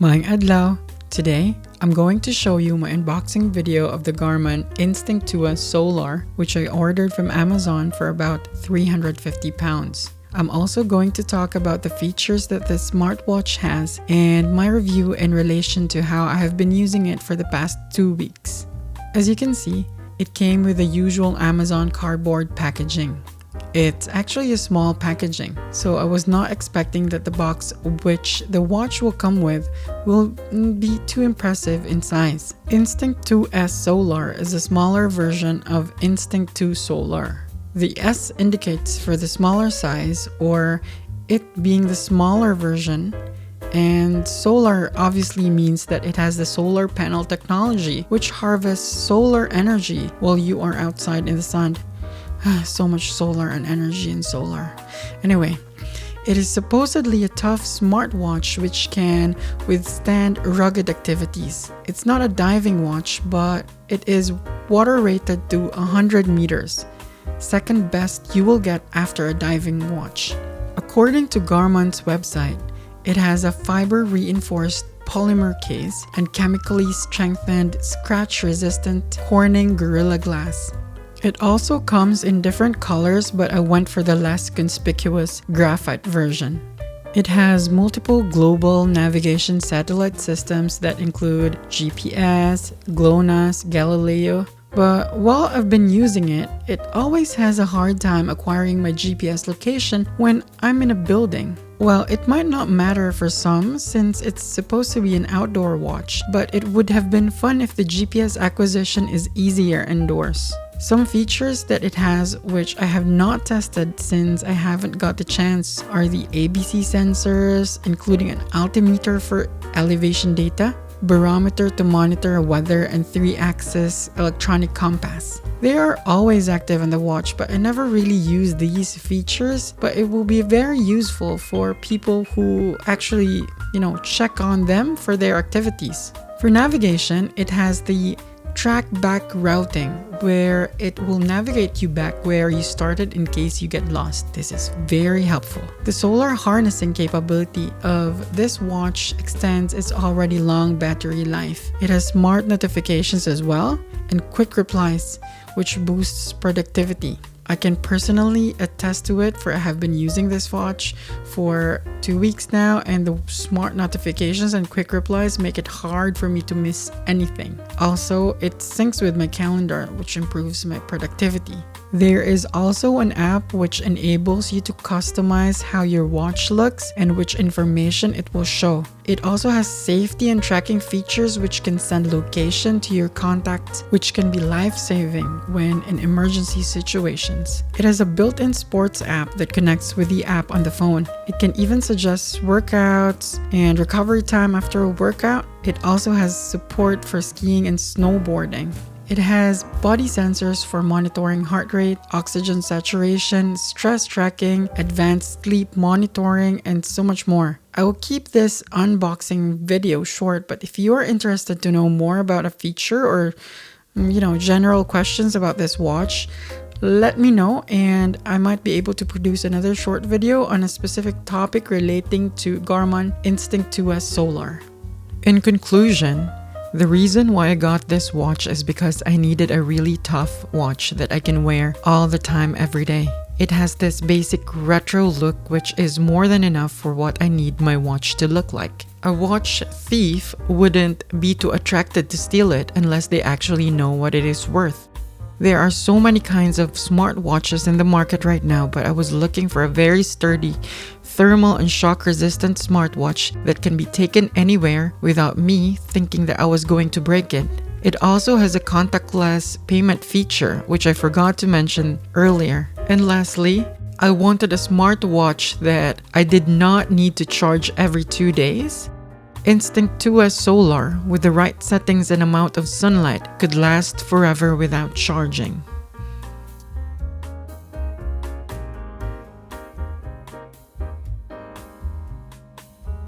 Maayong adlaw. Today, I'm going to show you my unboxing video of the Garmin Instinct 2 Solar, which I ordered from Amazon for about £350. I'm also going to talk about the features that this smartwatch has and my review in relation to how I have been using it for the past 2 weeks. As you can see, it came with the usual Amazon cardboard packaging. It's actually a small packaging, so I was not expecting that the box which the watch will come with will be too impressive in size. Instinct 2S Solar is a smaller version of Instinct 2 Solar. The S indicates for the smaller size, or it being the smaller version, and solar obviously means that it has the solar panel technology, which harvests solar energy while you are outside in the sun. So much solar and energy in solar. Anyway, it is supposedly a tough smartwatch which can withstand rugged activities. It's not a diving watch, but it is water rated to 100 meters. Second best you will get after a diving watch. According to Garmin's website, it has a fiber reinforced polymer case and chemically strengthened scratch-resistant Corning Gorilla Glass. It also comes in different colors, but I went for the less conspicuous graphite version. It has multiple global navigation satellite systems that include GPS, GLONASS, Galileo. But while I've been using it, it always has a hard time acquiring my GPS location when I'm in a building. Well, it might not matter for some since it's supposed to be an outdoor watch, but it would have been fun if the GPS acquisition is easier indoors. Some features that it has, which I have not tested since I haven't got the chance, are the ABC sensors, including an altimeter for elevation data, barometer to monitor weather, and 3-axis electronic compass. They are always active on the watch, but I never really use these features, but it will be very useful for people who actually, check on them for their activities. For navigation, it has the track back routing, where it will navigate you back where you started in case you get lost. This is very helpful. The solar harnessing capability of this watch extends its already long battery life. It has smart notifications as well and quick replies, which boosts productivity. I can personally attest to it, for I have been using this watch for 2 weeks now, and the smart notifications and quick replies make it hard for me to miss anything. Also, it syncs with my calendar, which improves my productivity. There is also an app which enables you to customize how your watch looks and which information it will show. It also has safety and tracking features which can send location to your contacts, which can be life-saving when in emergency situations. It has a built-in sports app that connects with the app on the phone. It can even suggest workouts and recovery time after a workout. It also has support for skiing and snowboarding. It has body sensors for monitoring heart rate, oxygen saturation, stress tracking, advanced sleep monitoring, and so much more. I will keep this unboxing video short, but if you are interested to know more about a feature or, general questions about this watch, let me know and I might be able to produce another short video on a specific topic relating to Garmin Instinct 2 Solar. In conclusion, the reason why I got this watch is because I needed a really tough watch that I can wear all the time every day. It has this basic retro look which is more than enough for what I need my watch to look like. A watch thief wouldn't be too attracted to steal it unless they actually know what it is worth. There are so many kinds of smartwatches in the market right now, but I was looking for a very sturdy, thermal and shock resistant smartwatch that can be taken anywhere without me thinking that I was going to break it. It also has a contactless payment feature, which I forgot to mention earlier. And lastly, I wanted a smartwatch that I did not need to charge every 2 days. Instinct 2 Solar, with the right settings and amount of sunlight, could last forever without charging.